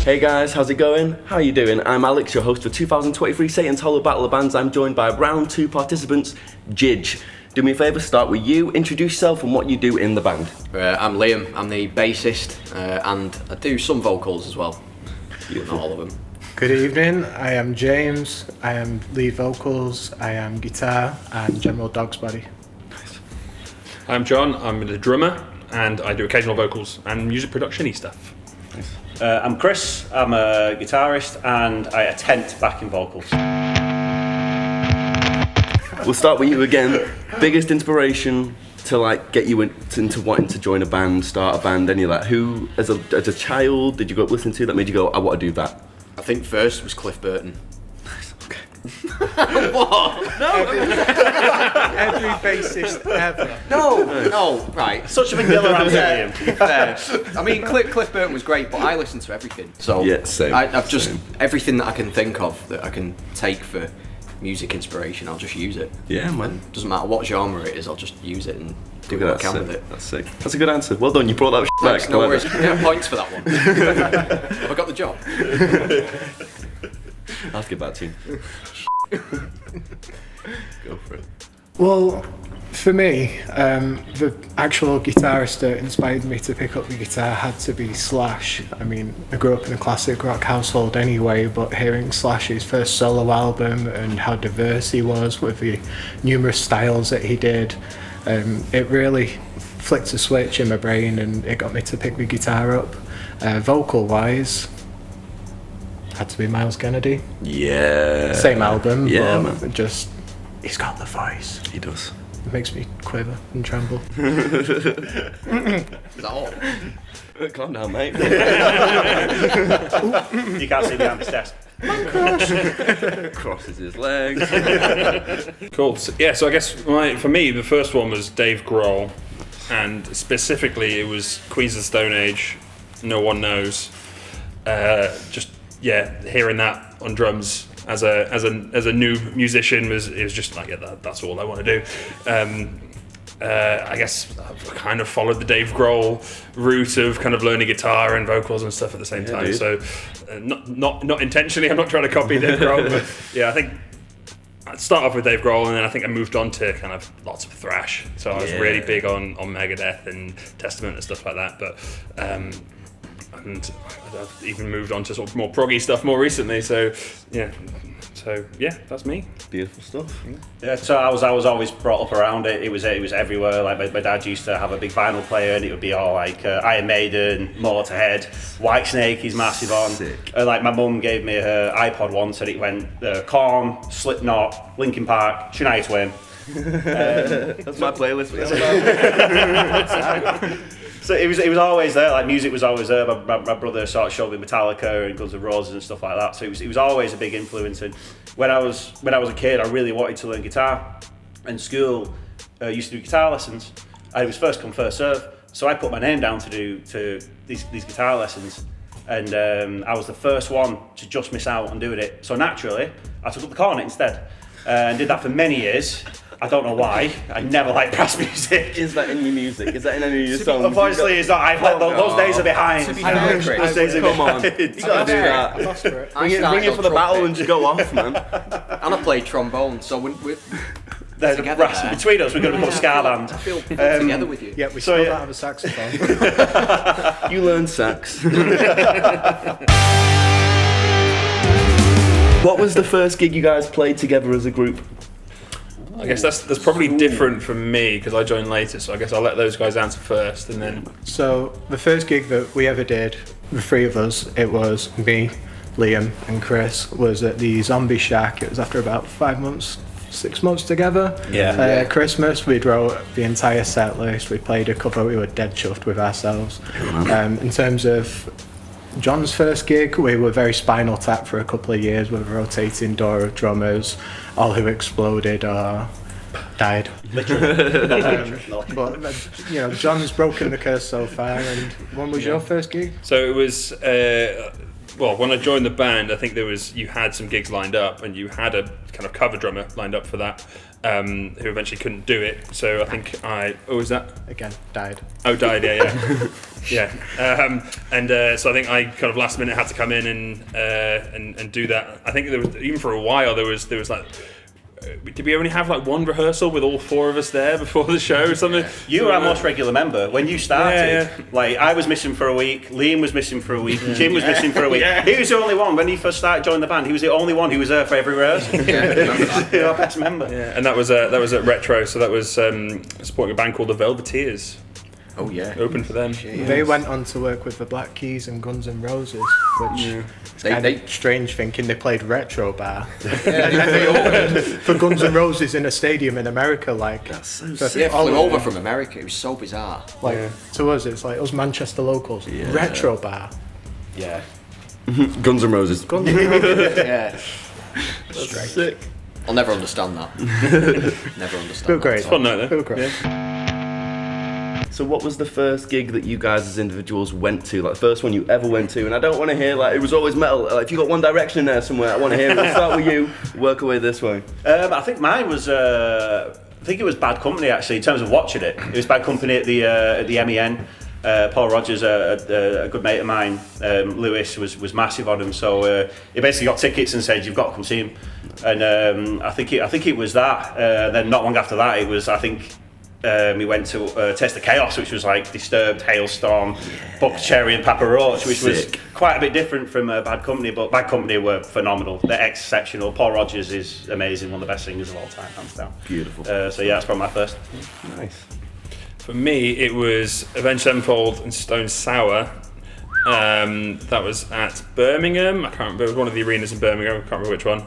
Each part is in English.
Hey guys, how's it going? How are you doing? I'm Alex, your host for 2023 Satan's Hollow Battle of Bands. I'm joined by round 2 participants, JIJ. Do me a favour, start with you, introduce yourself and what you do in the band. I'm Liam, I'm the bassist and I do some vocals as well. Beautiful. Not all of them. Good evening, I am James, I am lead vocals, I am guitar and general dog's body. I'm John, I'm the drummer and I do occasional vocals and music production-y stuff. I'm Chris, I'm a guitarist and I attempt backing vocals. We'll start with you again. Biggest inspiration to like get you into wanting to join a band, start a band, any of that? Who, as a child, did you go up listening to that made you go, I want to do that? I think first was Cliff Burton. Okay. What? Every bassist ever. No, right. Such a vanilla answer, Liam. Fair. I mean, Cliff Burton was great, but I listen to everything. So Yeah, same. I've just Same. everything that I can think of that I can take for music inspiration, I'll just use it. Yeah, man. And doesn't matter what genre it is, I'll just use it and do Look at what I that, can sick. with it. That's sick. That's a good answer. Well done, you brought that Thanks, back. no Clever. worries. You get points for that one. Have I got the job? I'll get back to you. Go for it. Well, for me, the actual guitarist that inspired me to pick up the guitar had to be Slash. I mean, I grew up in a classic rock household anyway, but hearing Slash's first solo album and how diverse he was with the numerous styles that he did, it really flicked a switch in my brain and it got me to pick the guitar up. Vocal-wise, had to be Miles Kennedy. Yeah. Same album, Yeah, but man. just, he's got the voice. He does. It makes me quiver and tremble. Is that all? Calm down, mate. You can't see behind this desk. Crosses his legs. Cool. So I guess for me, the first one was Dave Grohl, and specifically it was Queens of the Stone Age, No One Knows. Hearing that on drums as a new musician was just like, yeah, that's all I want to do. I guess I've kind of followed the Dave Grohl route of kind of learning guitar and vocals and stuff at the same time. Dude. So not intentionally, I'm not trying to copy Dave Grohl, but yeah, I think I'd start off with Dave Grohl and then I think I moved on to kind of lots of thrash. So I was really big on Megadeth and Testament and stuff like that, but and I've even moved on to sort of more proggy stuff more recently. So yeah, that's me. Beautiful stuff. Yeah, so I was always brought up around it. It was everywhere. Like my dad used to have a big vinyl player, and it would be all like Iron Maiden, Motorhead, Whitesnake. He's massive on. Sick. Like my mum gave me her iPod once, and it went Korn, Slipknot, Linkin Park, Shania Twain. That's my playlist. So it was always there. Like music was always there. My brother sort of showed me Metallica and Guns N' Roses and stuff like that. So it was always a big influence. And when I was a kid, I really wanted to learn guitar. And school used to do guitar lessons. And it was first come first serve. So I put my name down to do these guitar lessons. And I was the first one to just miss out on doing it. So naturally, I took up the cornet instead and did that for many years. I don't know why. I never liked brass music. Is that in your music? Is that in any of your songs? Unfortunately, it's not. Those days are behind. To be fair, Chris, Those days are Come on. behind. You gotta do that. I lost for it. Bring it for the battle and just go off, man. And I played trombone, so we're There's together brass there. between us. We're going to become a ska band. I feel together with you. Yeah, we So, still yeah. don't have a saxophone. You learn sax. What was the first gig you guys played together as a group? I guess that's probably different from me because I joined later. So I guess I'll let those guys answer first, and then. So the first gig that we ever did, the three of us, it was me, Liam and Chris, was at the Zombie Shack. It was after about 6 months together. Yeah. Christmas, we wrote the entire set list. We played a cover. We were dead chuffed with ourselves. In terms of John's first gig, we were very Spinal Tap for a couple of years with a rotating door of drummers, all who exploded or died. But John's broken the curse so far. And when was your first gig? So it was when I joined the band, I think you had some gigs lined up, and you had a kind of cover drummer lined up for that, who eventually couldn't do it. So I think was that? Again, died. Oh, died, yeah. So I think I kind of last minute had to come in and do that. I think there was, even for a while, there was like, did we only have like one rehearsal with all 4 of us there before the show or something? You were our most regular member. When you started, like I was missing for a week, Liam was missing for a week, Jim was missing for a week. He was the only one, when he first started joining the band, he was the only one who was there for every rehearsal. Our best member. Yeah, and that was at Retro, so that was supporting a band called the Velveteers. Oh yeah. Open for them. They went on to work with the Black Keys and Guns N' Roses, which is kind of strange thinking they played Retro Bar. And then they opened for Guns N' Roses in a stadium in America. Like, That's so sick. Flew over from America. It was so bizarre. Like to us, it's like us Manchester locals. Yeah. Retro Bar. Yeah. Guns N' Roses. Guns N' Roses. Yeah. That's sick. I'll never understand that. Never understand. Feel great. It's fun night though. Feel great. So what was the first gig that you guys as individuals went to? Like the first one you ever went to? And I don't want to hear like it was always metal. Like if you got One Direction in there somewhere, I want to hear it. We'll start with you. Work away this way. I think mine was. I think it was Bad Company actually. In terms of watching it, it was Bad Company at the MEN. Paul Rogers, a good mate of mine, Lewis was massive on him. So he basically got tickets and said, "You've got to come see him." And I think it was that. Then not long after that, it was we went to Taste of Chaos, which was like Disturbed, Hailstorm, Buck Cherry and Papa Roach, which was quite a bit different from Bad Company, but Bad Company were phenomenal. They're exceptional. Paul Rogers is amazing, one of the best singers of all time, hands down. Beautiful. So yeah, that's probably my first. Nice. For me, it was Avenged Sevenfold and Stone Sour. That was at Birmingham. I can't remember. It was one of the arenas in Birmingham. I can't remember which one.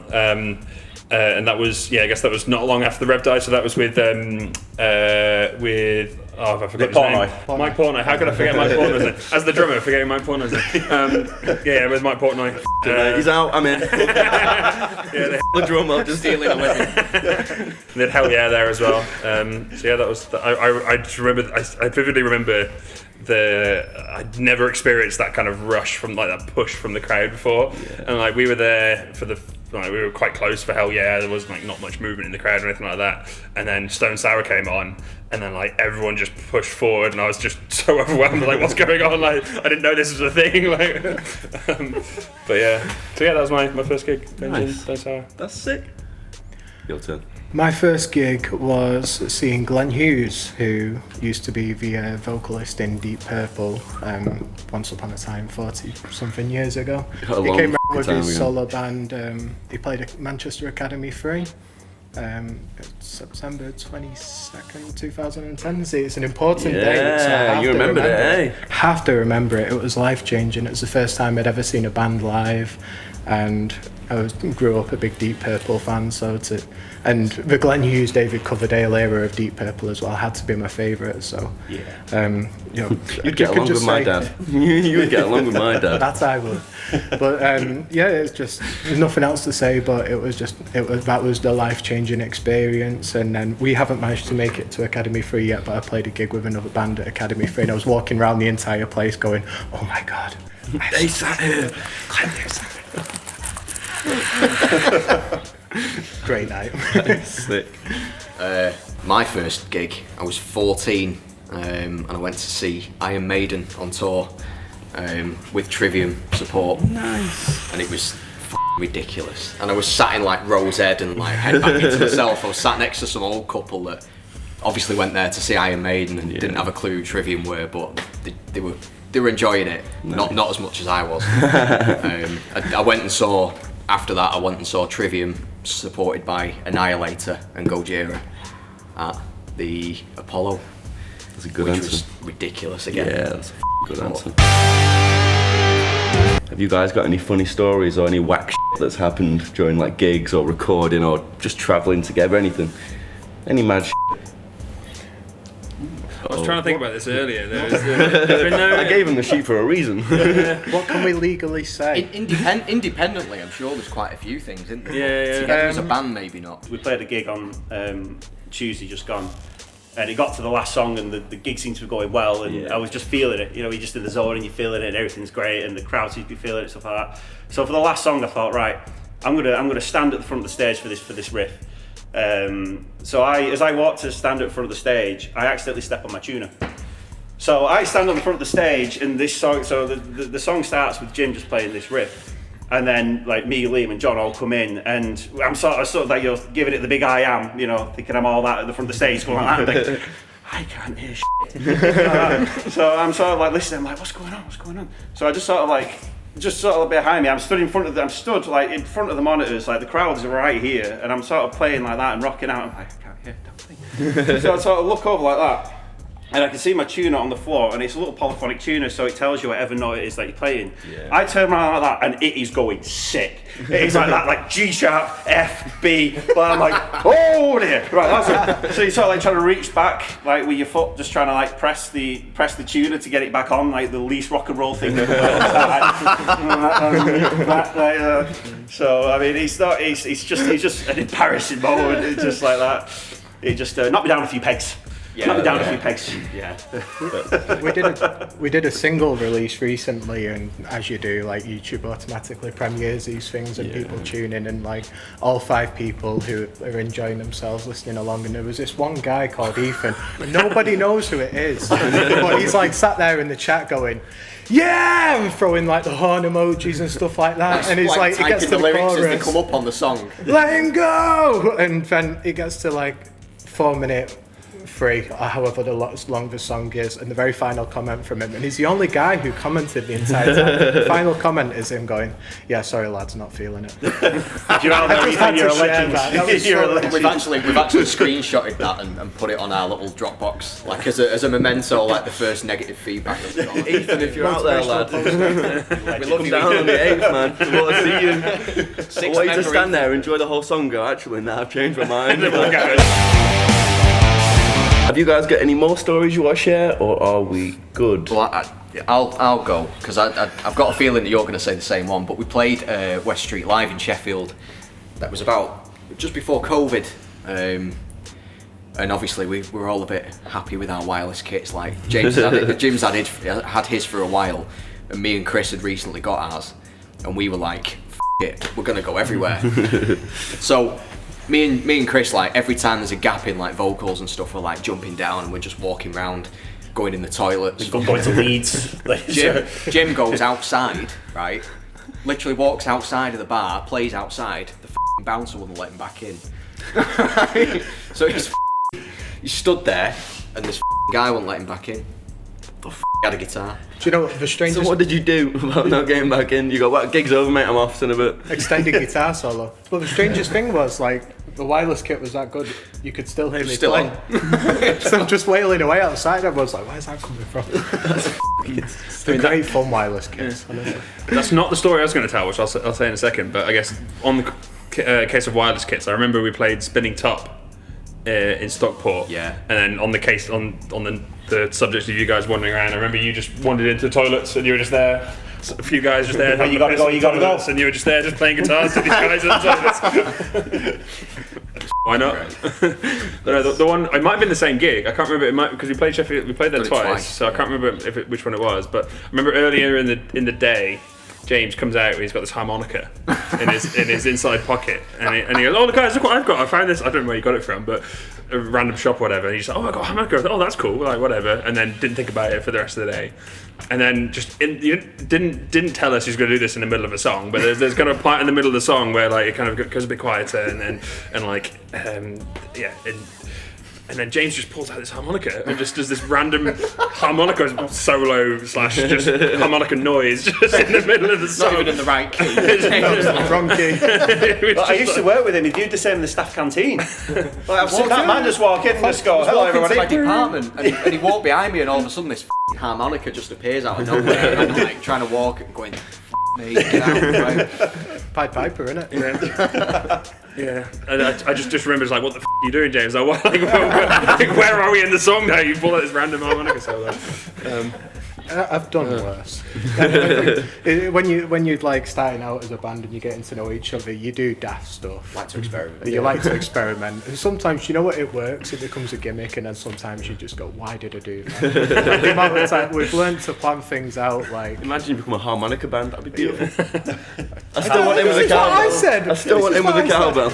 And that was, I guess that was not long after the Rev died. So that was with I forgot his name. Mike Portnoy. How could I forget Mike Portnoy's name? As the drummer, forgetting Mike Portnoy's name. With Mike Portnoy. He's out. I'm in. The drummer just Stealing a living. They had Hell Yeah there as well. That was. I just remember. I vividly remember I'd never experienced that kind of rush from like that push from the crowd before, and like we were there for we were quite close for Hell Yeah. There was like not much movement in the crowd or anything like that, and then Stone Sour came on, and then like everyone just pushed forward, and I was just so overwhelmed. Like, what's going on? Like, I didn't know this was a thing. Like, but yeah. So yeah, that was my first gig. Nice. Stone Sour. That's sick. Your turn. My first gig was seeing Glenn Hughes, who used to be the vocalist in Deep Purple once upon a time, 40-something years ago. He came around with his solo band. He played at Manchester Academy 3. September 22nd, 2010. See, it's an important date. So I have you to remembered it, eh? Have to remember it. It was life-changing. It was the first time I'd ever seen a band live, and I grew up a big Deep Purple fan, and the Glenn Hughes, David Coverdale era of Deep Purple as well had to be my favourite. So you'd get along with my dad. You would get along with my dad. That I would. But it's just there's nothing else to say. But that was the life-changing experience. And then we haven't managed to make it to Academy 3 yet, but I played a gig with another band at Academy 3, and I was walking around the entire place going, "Oh my God, They sat here. Great night." Sick. My first gig, I was 14, and I went to see Iron Maiden on tour with Trivium support. Nice. And it was ridiculous. And I was sat in like Rose Ed and like headbanging to myself. I was sat next to some old couple that obviously went there to see Iron Maiden and didn't have a clue who Trivium were, but they were enjoying it. Nice. Not as much as I was. I went and saw. After that, I went and saw Trivium supported by Annihilator and Gojira at the Apollo. That's a good which answer. Was ridiculous again. Yeah, that's a good answer. Have you guys got any funny stories or any whack shit that's happened during like gigs or recording or just travelling together? Anything? Any mad shit? I was trying to think about this earlier. There's been no... I gave him the sheet for a reason. What can we legally say? Independently, I'm sure there's quite a few things, isn't there? Yeah. Together as a band, maybe not. We played a gig on Tuesday just gone, And it got to the last song, and the gig seemed to be going well, and I was just feeling it. You're just in the zone, and you're feeling it, and everything's great, and the crowd seems to be feeling it, stuff like that. So for the last song, I thought, right, I'm gonna stand at the front of the stage for this riff. So as I walked to stand at the front of the stage, I accidentally step on my tuner. So I stand on the front of the stage, and this song. So the song starts with Jim just playing this riff, and then like me, Liam, and John all come in, and I'm sort of like giving it the big I am, thinking I'm all that at the front of the stage, going like that. And I can't hear shit. So I'm sort of like listening. I'm like, what's going on? What's going on? So I just sort of behind me. I'm stood like in front of the monitors, like the crowds are right here, and I'm sort of playing like that and rocking out. I'm like, I can't hear nothing. So I sort of look over like that. And I can see my tuner on the floor, and it's a little polyphonic tuner, so it tells you whatever note it is that you're playing. Yeah. I turn around like that, and it is going sick. It's like that, like G sharp, F, B. But I'm like, oh dear. Right, that's it. So you're sort of like trying to reach back, like with your foot, just trying to like press the tuner to get it back on, like the least rock and roll thing. So I mean, he's just an embarrassing moment. It's just like that. It just knocked me down a few pegs. Knocked me down a few pegs. Yeah. We did a single release recently, and as you do, like YouTube automatically premieres these things, and people tune in, and like all 5 people who are enjoying themselves listening along, and there was this one guy called Ethan, and nobody knows who it is, but he's like sat there in the chat going, yeah, and throwing like the horn emojis and stuff like that, and he's like, it gets to the lyrics chorus, as they come up on the song, let him go, and then it gets to like 4-minute 3, or however long the song is, and the very final comment from him, and he's the only guy who commented the entire time. The final comment is him going, yeah, sorry lads, not feeling it. You're out there, Ethan, you're a legend. You're a legend. We've actually screenshotted that and put it on our little Dropbox, like as a memento, like the first negative feedback that we got. Ethan, if you're out there, lad, we love you down on the 8th, man. We want to see you. I want you to stand there, enjoy the whole song, go, actually, now I've changed my mind. Have you guys got any more stories you want to share, or are we good? Well, I'll go, because I've got a feeling that you're going to say the same one, but we played West Street Live in Sheffield. That was about just before COVID, and obviously we were all a bit happy with our wireless kits. Like Jim's had his for a while, and me and Chris had recently got ours, and we were like, F it, we're going to go everywhere. So me and Chris, like every time there's a gap in like vocals and stuff, we're like jumping down and we're just walking around, going in the toilets. Going to Leeds. Jim goes outside, right? Literally walks outside of the bar, plays outside. The bouncer wouldn't let him back in. So he stood there, and this guy wouldn't let him back in. The had a guitar. Do you know what the strangest? So what did you do about not getting back in? You go, well, gig's over, mate, I'm off in a bit. Extended guitar solo. But the strangest thing was, like, the wireless kit was that good, you could still hear me playing. So I'm just wailing away outside. Everyone's like, where's that coming from? It's a great fun wireless kits. Yeah. That's not the story I was going to tell, which I'll say in a second. But I guess on the case of wireless kits, I remember we played Spinning Top in Stockport. Yeah. And then on the case on the subject of you guys wandering around, I remember you just wandered into the toilets and you were just there. So a few guys just there. You gotta go. And you were just there, just playing guitars to these guys in the toilets. Why not? No, the one, it might have been the same gig. I can't remember. Because we played Sheffield. We played there twice, so I can't remember which one it was. But I remember earlier in the day, James comes out. He's got this harmonica in his inside pocket, and he goes, "Oh, guys, look what I've got! I found this. I don't know where you got it from, but a random shop, or whatever." And he's like, "Oh, I got a harmonica. Oh, that's cool. Like whatever." And then didn't think about it for the rest of the day. And then you didn't tell us he's going to do this in the middle of a song, but there's kind of a part in the middle of the song where like it kind of goes a bit quieter, and then James just pulls out this harmonica and just does this random harmonica solo / just harmonica noise just in the middle of the song. Not even in the right key. Wrong key. I used to work with him. He did the same in the staff canteen. Like, I've seen that man just walk in and just go, "Hello, everybody." My department, and he walked behind me, and all of a sudden this harmonica just appears out of nowhere, and I'm like trying to walk and going, "Me, get out!" Right? Pied Piper, innit? Yeah. Yeah, and I just remember, it's like, what the f*** are you doing, James? Like, where are we in the song now? You pull out this random harmonica solo. I've done worse. When you're like starting out as a band and you're getting to know each other, you do daft stuff. Like to experiment. You like to experiment, and sometimes you know what, it works. It becomes a gimmick, and then sometimes you just go, "Why did I do that?" Like, the amount of time we've learned to plan things out. Like, Imagine you become a harmonica band. That'd be beautiful. I still want him with a This is what cowbell. I said. I still want him with a cowbell.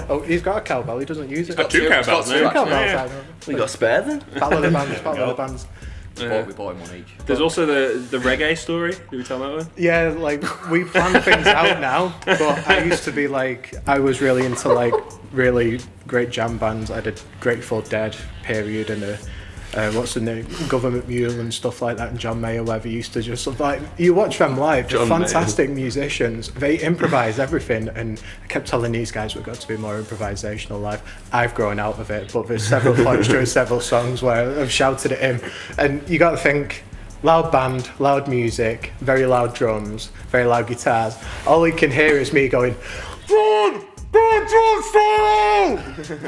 Oh, he's got a cowbell. He doesn't use it. Got two cowbells two now. Two actually. cowbells. Yeah. I know. We got spare then? Battle of the bands. Battle of the bands. We bought him one each. There's also the reggae story. Did we tell that one? Yeah, like we plan things out now, but I used to be like, I was really into like really great jam bands. I did Grateful Dead period and what's the name, Government Mule and stuff like that, and John Mayer, where used to just like, you watch them live, they're John fantastic musicians, they improvise everything, and I kept telling these guys we've got to be more improvisational live. I've grown out of it, but there's several points during several songs where I've shouted at him, and you got to think, loud band, loud music, very loud drums, very loud guitars, all you can hear is me going, "Run! Run, drum solo!"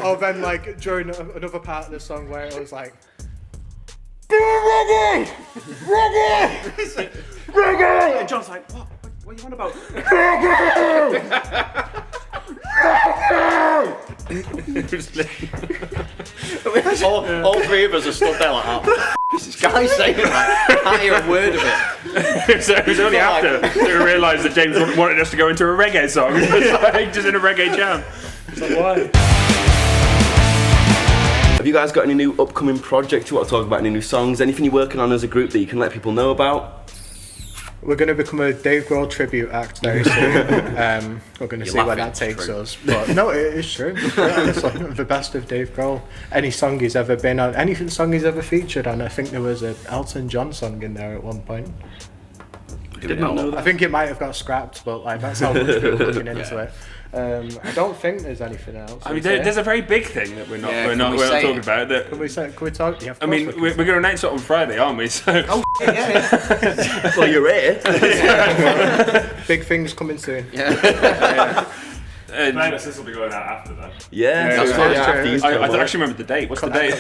Or then like during another part of the song where it was like, "Reggae! Reggae! Reggae!" And John's like, what are you on about? all three of us are stood there like, "Oh, is this guy saying that?" I can't hear a word of it. So it was only after that we realised that James wanted us to go into a reggae song. It's like just in a reggae jam. It's like, why? Have you guys got any new upcoming projects you want to talk about? Any new songs? Anything you're working on as a group that you can let people know about? We're going to become a Dave Grohl tribute act very soon. We're going to see where laughing, that it's takes true. us. But no, it is true. Honestly, the best of Dave Grohl. Any song he's ever been on, anything song he's ever featured on. I think there was an Elton John song in there at one point. Did not know that. I think it might have got scrapped, but like that's how much we're looking into it. I don't think there's anything else. I mean, there's a very big thing that we're not Yeah, can we say talking it? about. That Can we talk? Yeah, of I mean, course we we're can. going to announce it on Friday, aren't we? So Yeah. Well, you're here. Big things coming soon. and This will be going out after that. Yeah, that's so fine. after these I come out. actually remember the date. What's the date?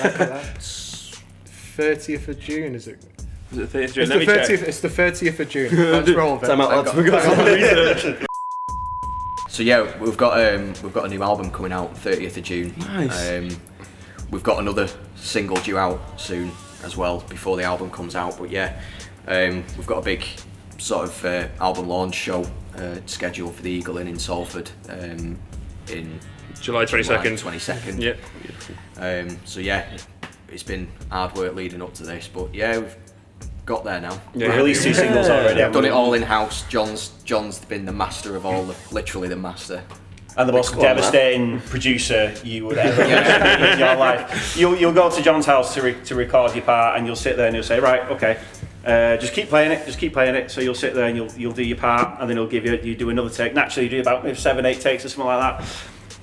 30th of June, is it? Is it 30th? It's Let the me check. 30th. It's the 30th of June. Let's roll with it. Time out, lads. We've got some research. So yeah, we've got a new album coming out 30th of June. Nice. We've got another single due out soon as well before the album comes out. But yeah, we've got a big sort of album launch show scheduled for the Eagle Inn in Salford in July 22nd. 22nd. Yeah. So yeah, it's been hard work leading up to this, but yeah, we've got there now. Yeah, We released 2 singles already. We've done it all in house. John's been the master of all, literally the master. And the most devastating producer you would ever meet in your life. You'll go to John's house to record your part, and you'll sit there and he'll say, right, okay, just keep playing it. So you'll sit there and you'll do your part, and then he'll give you do another take. Naturally, you do about maybe 7-8 takes or something like that.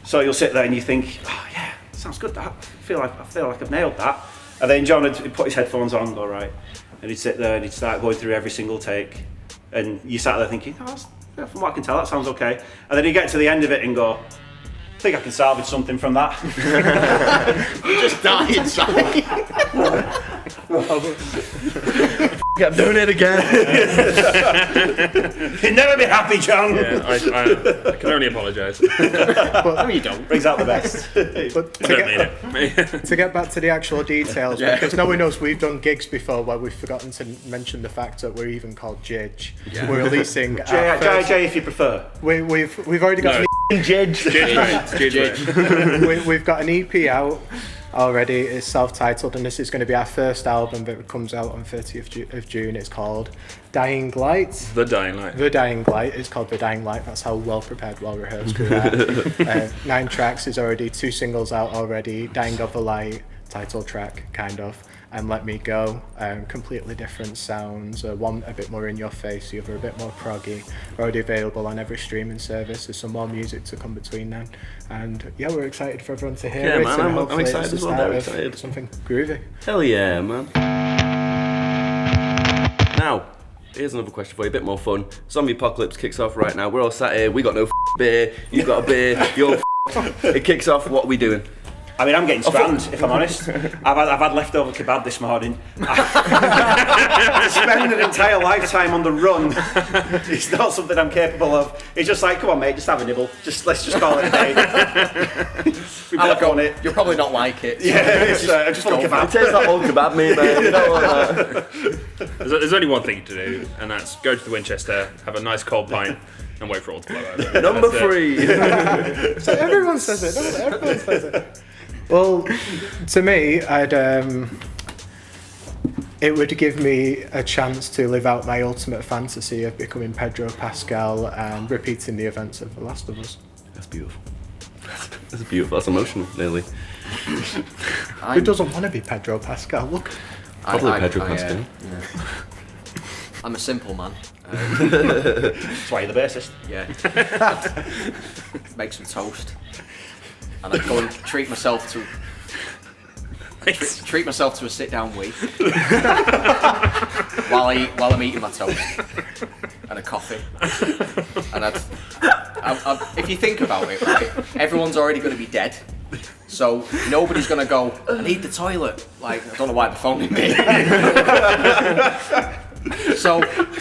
So you'll sit there and you think, oh yeah, sounds good. That I feel like I've nailed that. And then John would put his headphones on, and go right, and he'd sit there and he'd start going through every single take, and you sat there thinking, oh, from what I can tell, that sounds okay. And then you get to the end of it and go, I think I can salvage something from that. You just die inside. I'm doing it again. You'll never be happy, John. Yeah, I can only apologise. No, you don't. Brings out the best. But I don't mean it. to get back to the actual details, because no one knows we've done gigs before where we've forgotten to mention the fact that we're even called JIJ. We're releasing our first, JIJ if you prefer. we've already got we've got an EP out already. It's self-titled, and this is going to be our first album that comes out on 30th of June. It's called Dying Light. The Dying Light. The Dying Light. It's called The Dying Light. That's how well prepared, well rehearsed we are. 9 tracks. There's already 2 singles out already. Dying of the Light, title track, kind of, and Let Me Go. Completely different sounds. One a bit more in your face, the other a bit more proggy. Already available on every streaming service. There's some more music to come between then. And yeah, we're excited for everyone to hear Yeah, it. man, and I'm hopefully excited it's the as well, start very of excited. Something groovy. Hell yeah, man. Now, here's another question for you, a bit more fun. Zombie apocalypse kicks off right now. We're all sat here, we got no beer, you've got a beer, you're It kicks off, what are we doing? I mean, I'm getting scrammed, if I'm honest. I've had leftover kebab this morning. Spending an entire lifetime on the run is not something I'm capable of. It's just like, come on, mate, just have a nibble. Let's just call it a day. I'll go on it. You'll probably not like it. So Yeah, it's just full of kebab. It tastes like old kebab, me, man. You don't want that. There's only one thing to do, and that's go to the Winchester, have a nice cold pint, and wait for it all to blow over. Number That's it. 3. So everyone says it, doesn't it? Everyone says it. Well, to me, it would give me a chance to live out my ultimate fantasy of becoming Pedro Pascal and repeating the events of The Last of Us. That's beautiful. That's beautiful. That's emotional, nearly. Who doesn't want to be Pedro Pascal? Look. Probably Pedro Pascal. I'm a simple man. That's why you're the bassist. Yeah. Make some toast. And I'd go and treat myself to a sit-down week while I'm eating my toast and a coffee. And if you think about it, right, everyone's already going to be dead, so nobody's going to go, I need the toilet. Like, I don't know why they're phoning me. So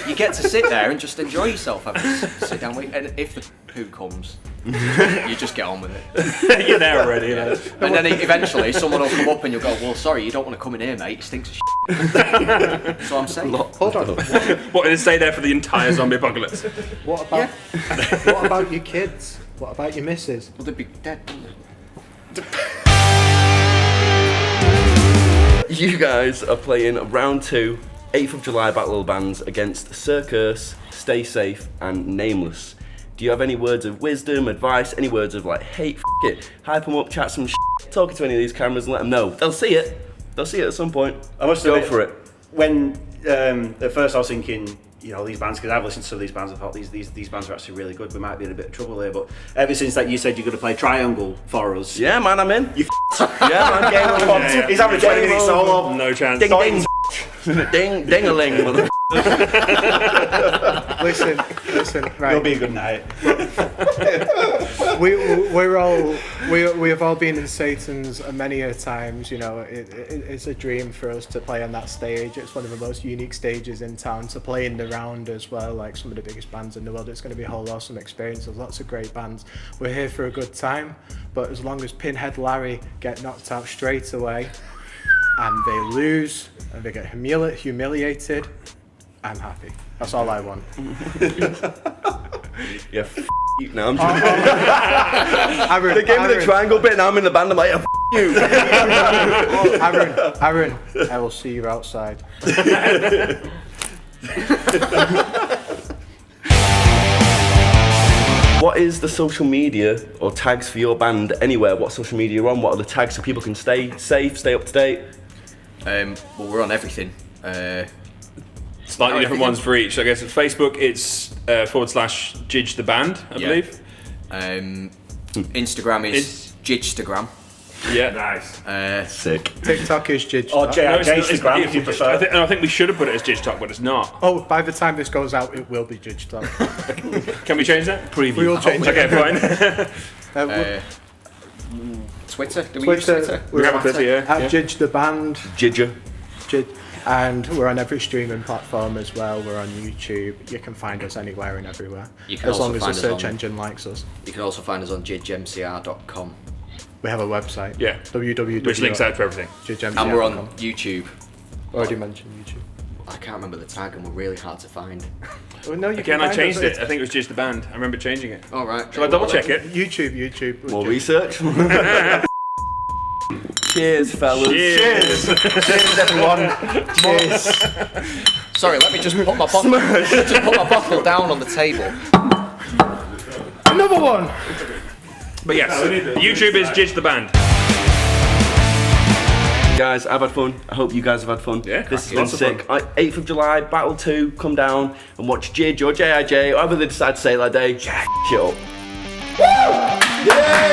you get to sit there and just enjoy yourself, have a sit-down week, and if the poo comes, you just get on with it. You're there already, you know. And then eventually someone will come up and you'll go, well, sorry, you don't want to come in here, mate. It stinks of shit. So I'm saying, Hold on. What, did it stay there for the entire zombie apocalypse? What about what about your kids? What about your missus? well, they'd be dead, wouldn't they? You guys are playing round 2, 8th of July Battle of the Bands against Sir Curse, Stay Safe, and Nameless. Do you have any words of wisdom, advice, any words of like, hey, it, hype them up, chat some talking to any of these cameras and let them know. They'll see it. They'll see it at some point. I must Go admit, for it. When at first I was thinking, you know, these bands, because I've listened to some of these bands, I thought these bands are actually really good. We might be in a bit of trouble here, but ever since that you said you're going to play Triangle for us. Yeah, man, I'm in. You Yeah, man, game on. Yeah. He's having a 20 minute solo. No chance. Ding, ding. Ding, ding-a-ling, mother. Listen, right. It'll be a good night. we have all been in Satan's many a times. You know, it's a dream for us to play on that stage. It's one of the most unique stages in town to play in the round as well. Like some of the biggest bands in the world, it's going to be a whole awesome experience. There's lots of great bands. We're here for a good time, but as long as Pinhead Larry get knocked out straight away, and they lose and they get humiliated, I'm happy. That's all I want. Yeah, you. No, I'm Aaron, They gave me the triangle bit, now I'm in the band, I'm like, yeah, you. Aaron, I will see you outside. What is the social media or tags for your band anywhere? What social media you're on? What are the tags so people can stay safe, stay up to date? Well, we're on everything. Slightly different ones for each. I guess it's Facebook, it's /JIJ the band, I believe. Instagram is JIJstagram. Yeah. Nice. Sick. TikTok is JIJ. Or No, JIJ it's Instagram if you prefer. I think we should have put it as JIJ but it's not. Oh, by the time this goes out, it will be JIJ Talk. Can we change that? We will change it. Okay, fine. Twitter? Do we use Twitter? We're have a at Twitter, yeah. JIJ the band. Ginger. JIJ. And we're on every streaming platform as well. We're on YouTube. You can find us anywhere and everywhere. You can as also long as the find us search on- engine likes us. You can also find us on jijmcr.com. We have a website. Yeah. www. Which links out to everything. And we're on YouTube. Already mentioned YouTube. I can't remember the tag and we're really hard to find. Well, no, you Again, can I find changed us. it. I think it was just the band. I remember changing it. Alright. Shall I double check it? YouTube. More research. Cheers, fellas. Cheers. Cheers, everyone. Cheers. Sorry, let me just put my bottle down on the table. Another one. But yes, YouTube is JIJ the band. Guys, I've had fun. I hope you guys have had fun. Yeah, this has been lots of sick. 8th of July, Battle 2, come down and watch JIJ or JIJ, however they decide to say it that day. Shut up. Woo! Yeah!